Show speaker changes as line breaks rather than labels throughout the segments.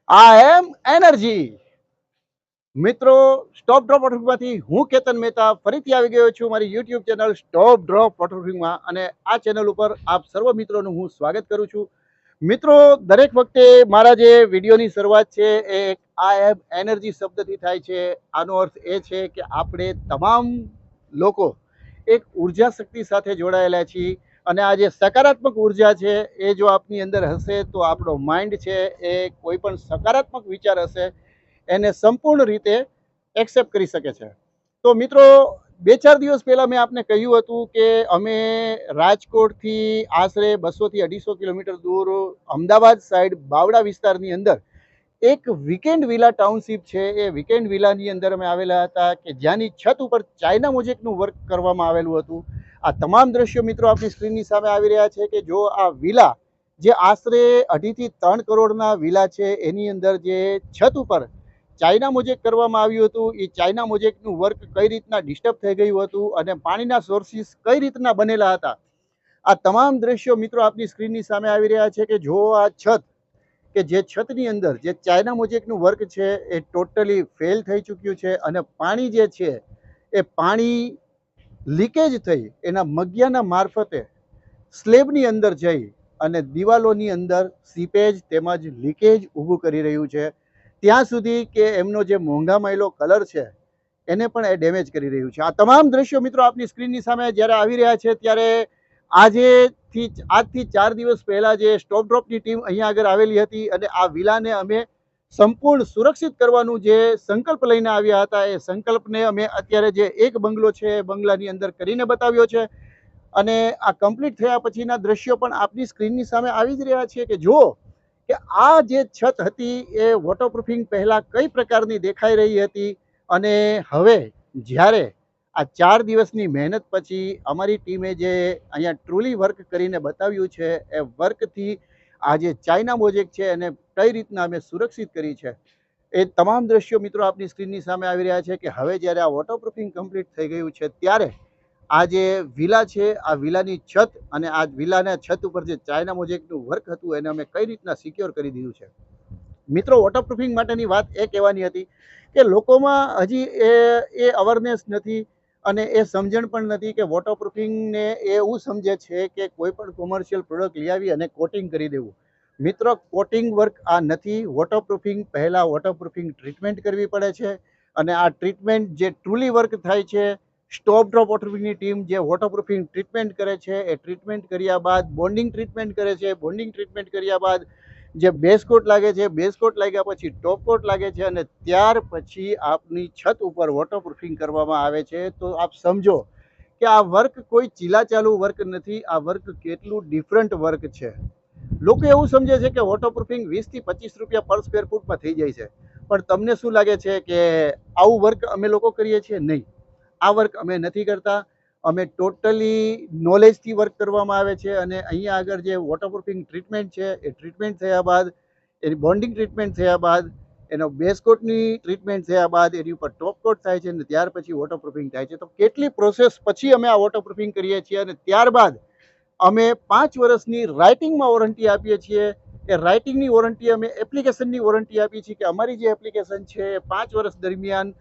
આ એમ એનર્જી. મિત્રો, stop drop વોટરપ્રૂફમાંથી હું કેતન મહેતા ફરીથી આવી ગયો છું મારી યુટ્યુબ ચેનલ સ્ટોપ ડ્રોપ વોટરપ્રૂફિંગમાં, અને આ ચેનલ ઉપર આપ સર્વ મિત્રોનું હું સ્વાગત કરું છું. મિત્રો, દરેક વખતે મારા જે વિડીયોની શરૂઆત છે એ આ એમ એનર્જી શબ્દથી થાય છે. આનો અર્થ એ છે કે આપણે તમામ લોકો એક ઉર્જા શક્તિ સાથે જોડાયેલા છીએ, અને આ જે સકારાત્મક ઉર્જા છે એ જો આપની અંદર હશે તો આપણો માઇન્ડ છે એ કોઈ પણ સકારાત્મક વિચાર હશે એને સંપૂર્ણ રીતે એક્સેપ્ટ કરી શકે છે. તો મિત્રો, 2-4 દિવસ પહેલાં મેં આપને કહ્યું હતું કે અમે રાજકોટથી આશરે 200 થી 250 કિલોમીટર દૂર અમદાવાદ સાઈડ બાવડા વિસ્તારની અંદર એક વીકેન્ડ વિલા ટાઉનશીપ છે, એ વીકેન્ડ વિલાની અંદર અમે આવેલા હતા કે જ્યાંની છત ઉપર ચાઇના મોઝેકનું વર્ક કરવામાં આવેલું હતું. આ તમામ દ્રશ્યો મિત્રો આપણી સ્ક્રીનની સામે આવી રહ્યા છે કે જો આ વિલા જે આશરે 2.5 થી 3 કરોડના વિલા છે એની અંદર જે છત ઉપર ચાઇના મોઝેક કરવામાં આવ્યું હતું, એ ચાઇના મોઝેકનું વર્ક કઈ રીતના ડિસ્ટર્બ થઈ ગયું હતું અને પાણીના સોર્સિસ કઈ રીતના બનેલા હતા, આ તમામ દ્રશ્યો મિત્રો આપની સ્ક્રીનની સામે આવી રહ્યા છે કે જો આ છત કે જે છતની અંદર જે ચાઇના મોઝેકનું વર્ક છે એ ટોટલી ફેલ થઈ ચૂક્યું છે, અને પાણી જે છે એ પાણી લીકેજ થઈ એના મગિયાના મારફતે સ્લેબની અંદર જઈ અને દિવાલોની અંદર સીપેજ તેમજ લીકેજ ઊભું કરી રહ્યું છે. ત્યાં સુધી કે એમનો જે મોંઘા માયલો કલર છે એને પણ એ ડેમેજ કરી રહ્યું છે. આ તમામ દ્રશ્યો મિત્રો આપની સ્ક્રીનની સામે જ્યારે આવી રહ્યા છે ત્યારે આજથી 4 દિવસ પહેલાં જે સ્ટોપ ડ્રોપની ટીમ અહીંયા આગળ આવેલી હતી અને આ વિલાને અમે સંપૂર્ણ સુરક્ષિત કરવાનું જે સંકલ્પ લઈને આવ્યા હતા, એ સંકલ્પને અમે અત્યારે જે એક બંગલો છે એ બંગલાની અંદર કરીને બતાવ્યો છે. અને આ કમ્પ્લીટ થયા પછીના દ્રશ્યો પણ આપની સ્ક્રીનની સામે આવી જ રહ્યા છે કે જુઓ કે આ જે છત હતી એ વોટરપ્રૂફિંગ પહેલાં કઈ પ્રકારની દેખાઈ રહી હતી, અને હવે જ્યારે આ 4 દિવસની મહેનત પછી અમારી ટીમે જે અહીંયા ટ્રુલી વર્ક કરીને બતાવ્યું છે એ વર્કથી આ જે ચાઇના મોઝેક છે એને કઈ રીતના અમે સુરક્ષિત કરી છે, એ તમામ દ્રશ્યો મિત્રો આપની સ્ક્રીનની સામે આવી રહ્યા છે કે હવે જ્યારે આ વોટરપ્રૂફિંગ કમ્પ્લીટ થઈ ગયું છે ત્યારે આ જે વિલા છે આ વિલાની છત અને આ વિલાના છત ઉપર જે ચાઇના મોઝેકનું વર્ક હતું એને અમે કઈ રીતના સિક્યોર કરી દીધું છે. મિત્રો, વોટરપ્રૂફિંગ માટેની વાત એ કહેવાની હતી કે લોકોમાં હજી એ અવેરનેસ નથી અને એ સમજણ પણ નથી કે વોટરપ્રૂફિંગને એવું સમજે છે કે કોઈ પણ કોમર્શિયલ પ્રોડક્ટ લઈ આવી અને કોટિંગ કરી દેવું. મિત્રો, કોટિંગ વર્ક આ નથી. વોટરપ્રૂફિંગ પહેલાં વોટરપ્રૂફિંગ ટ્રીટમેન્ટ કરવી પડે છે, અને આ ટ્રીટમેન્ટ જે ટ્રુલી વર્ક થાય છે, સ્ટોપ ડ્રોપ વોટરપ્રૂફિંગની ટીમ જે વોટરપ્રૂફિંગ ટ્રીટમેન્ટ કરે છે એ ટ્રીટમેન્ટ કર્યા બાદ બોન્ડિંગ ટ્રીટમેન્ટ કરે છે. બોન્ડિંગ ટ્રીટમેન્ટ કર્યા બાદ જે બેઝ કોટ લાગે છે, બેઝ કોટ લાગ્યા પછી ટોપ કોટ લાગે છે, અને ત્યાર પછી આપની છત ઉપર વોટરપ્રૂફિંગ કરવામાં આવે છે. તો આપ સમજો કે આ વર્ક કોઈ ચીલાચાલુ વર્ક નથી, આ વર્ક કેટલું ડિફરન્ટ વર્ક છે. લોકો એવું સમજે છે કે વોટરપ્રૂફિંગ 20 થી 25 રૂપિયા પર સ્ક્વેર ફૂટમાં થઈ જાય છે, પણ તમને શું લાગે છે કે આવું વર્ક અમે લોકો કરીએ છીએ? નહીં, આ વર્ક અમે નથી કરતા. અમે ટોટલી નોલેજથી વર્ક કરવામાં આવે છે, અને અહીંયા આગળ જે વોટરપ્રૂફિંગ ટ્રીટમેન્ટ છે એ ટ્રીટમેન્ટ થયા બાદ, એની બોન્ડિંગ ટ્રીટમેન્ટ થયા બાદ, એનો બેઝ કોટની ટ્રીટમેન્ટ થયા બાદ એની ઉપર ટોપ કોટ થાય છે, અને ત્યાર પછી વોટરપ્રૂફિંગ થાય છે. તો કેટલી પ્રોસેસ પછી અમે આ વોટરપ્રૂફિંગ કરીએ છીએ, અને ત્યારબાદ અમે 5 વર્ષની રાઇટિંગમાં વોરંટી આપીએ છીએ. એ રાઇટિંગની વોરંટી અમે એપ્લિકેશનની વોરંટી આપીએ છીએ કે અમારી જે એપ્લિકેશન છે એ 5 વર્ષ દરમિયાન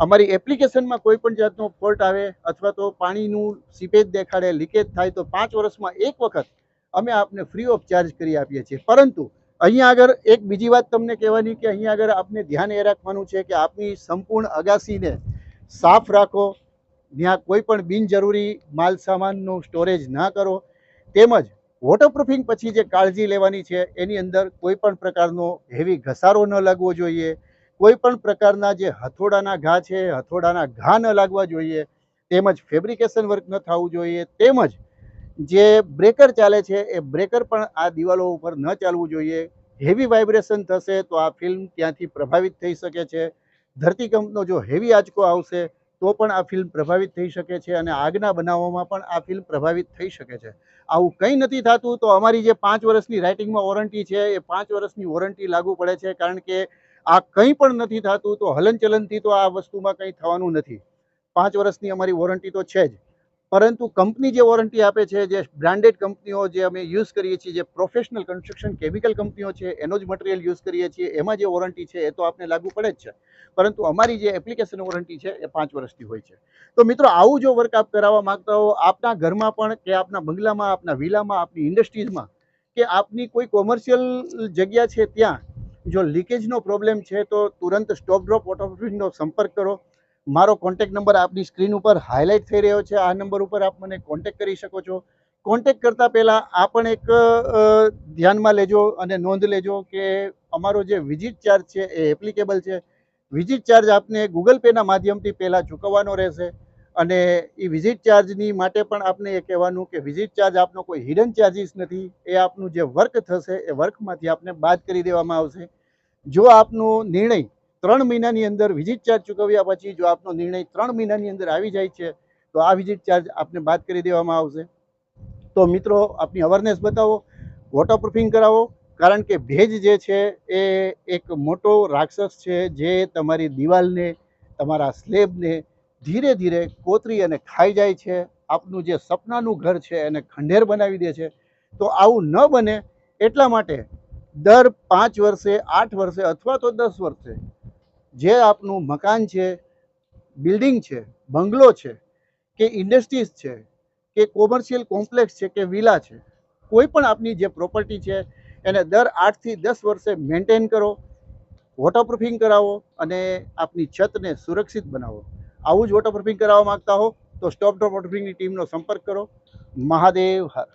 અમારી એપ્લિકેશનમાં કોઈ પણ જાતનો ફોલ્ટ આવે અથવા તો પાણીનું સીપેજ દેખાડે, લીકેજ થાય, તો 5 વર્ષમાં એક વખત અમે આપને ફ્રી ઓફ ચાર્જ કરી આપીએ છીએ. પરંતુ અહીંયા આગળ એક બીજી વાત તમને કહેવાની કે અહીંયા આગળ આપને ધ્યાન એ રાખવાનું છે કે આપની સંપૂર્ણ અગાસીને સાફ રાખો, ત્યાં કોઈ પણ બિનજરૂરી માલ સામાનનું સ્ટોરેજ ના કરો, તેમજ વોટરપ્રૂફિંગ પછી જે કાળજી લેવાની છે એની અંદર કોઈ પણ પ્રકારનો હેવી ઘસારો ન લાગવો જોઈએ, કોઈ પણ પ્રકારના જે હથોડાના ઘા છે હથોડાના ઘા ન લાગવા જોઈએ, તેમજ ફેબ્રિકેશન વર્ક ન થવું જોઈએ, તેમજ જે બ્રેકર ચાલે છે એ બ્રેકર પણ આ દિવાલો ઉપર ન ચાલવું જોઈએ. હેવી વાઇબ્રેશન થશે તો આ ફિલ્મ ત્યાંથી પ્રભાવિત થઈ શકે છે. ધરતીકંપનો જો હેવી આંચકો આવશે તો પણ આ ફિલ્મ પ્રભાવિત થઈ શકે છે, અને આગના બનાવોમાં પણ આ ફિલ્મ પ્રભાવિત થઈ શકે છે. આવું કંઈ નથી થતું તો અમારી જે 5 વર્ષની રાઇટિંગમાં વોરંટી છે એ 5 વર્ષની વોરંટી લાગુ પડે છે, કારણ કે આ કંઈ પણ નથી થતું તો હલનચલનથી તો આ વસ્તુમાં કંઈ થવાનું નથી. 5 વર્ષની અમારી વોરંટી તો છે જ. પરંતુ કંપની જે વોરંટી આપે છે, જે બ્રાન્ડેડ કંપનીઓ જે અમે યુઝ કરીએ છીએ, જે પ્રોફેશનલ કન્સ્ટ્રક્શન કેમિકલ કંપનીઓ છે એનો જ મટીરિયલ યુઝ કરીએ છીએ, એમાં જે વોરંટી છે એ તો આપને લાગુ પડે જ છે, પરંતુ અમારી જે એપ્લિકેશન વોરંટી છે એ 5 વર્ષની હોય છે. તો મિત્રો, આવું જો વર્ક આપ કરાવવા માંગતા હો આપના ઘરમાં પણ, કે આપના બંગલામાં, આપના વિલામાં, આપની ઇન્ડસ્ટ્રીઝમાં, કે આપની કોઈ કોમર્શિયલ જગ્યા છે ત્યાં જો લીકેજનો પ્રોબ્લેમ છે તો તુરંત સ્ટોપ ડ્રોપ વોટરપ્રૂફિંગનો સંપર્ક કરો. મારો કોન્ટેક્ટ નંબર આપની સ્ક્રીન ઉપર હાઇલાઇટ થઈ રહ્યો છે. આ નંબર ઉપર આપ મને કોન્ટેક્ટ કરી શકો છો. કોન્ટેક્ટ કરતાં પહેલાં આ પણ એક ધ્યાનમાં લેજો અને નોંધ લેજો કે અમારો જે વિઝિટ ચાર્જ છે એ એપ્લિકેબલ છે. વિઝિટ ચાર્જ આપને ગૂગલ પેના માધ્યમથી પહેલાં ચૂકવવાનો રહેશે, અને એ વિઝિટ ચાર્જની માટે પણ આપને એ કહેવાનું કે વિઝિટ ચાર્જ આપનો કોઈ હિડન ચાર્જિસ નથી. એ આપનું જે વર્ક થશે એ વર્કમાંથી આપને બાદ કરી દેવામાં આવશે. જો આપનો નિર્ણય 3 મહિનાની અંદર વિઝિટ ચાર્જ ચૂકવ્યા પછી જો આપનો નિર્ણય 3 મહિનાની અંદર આવી જાય છે તો આ વિઝિટ ચાર્જ આપને બાદ કરી દેવામાં આવશે. તો મિત્રો, આપની અવેરનેસ બતાવો, વોટરપ્રૂફિંગ કરાવો, કારણ કે ભેજ જે છે એ એક મોટો રાક્ષસ છે જે તમારી દિવાલને, તમારા સ્લેબને ધીરે ધીરે કોતરી અને ખાઈ જાય છે. આપનું જે સપનાનું ઘર છે એને ખંડેર બનાવી દે છે. તો આવું ન બને એટલા માટે દર 5 વર્ષે, 8 વર્ષે અથવા તો 10 વર્ષે જે આપનું મકાન છે, બિલ્ડિંગ છે, બંગલો છે, કે ઇન્ડસ્ટ્રીઝ છે, કે કોમર્શિયલ કોમ્પ્લેક્સ છે, કે વિલા છે, કોઈ પણ આપની જે પ્રોપર્ટી છે એને દર 8 થી 10 વર્ષે મેન્ટેન કરો, વોટરપ્રૂફિંગ કરાવો અને આપની છતને સુરક્ષિત બનાવો. આવું જ વોટરપ્રૂફિંગ કરાવવા માંગતા હો તો સ્ટોપ ડ્રોપ વોટરપ્રૂફિંગની ટીમનો સંપર્ક કરો. મહાદેવ હર.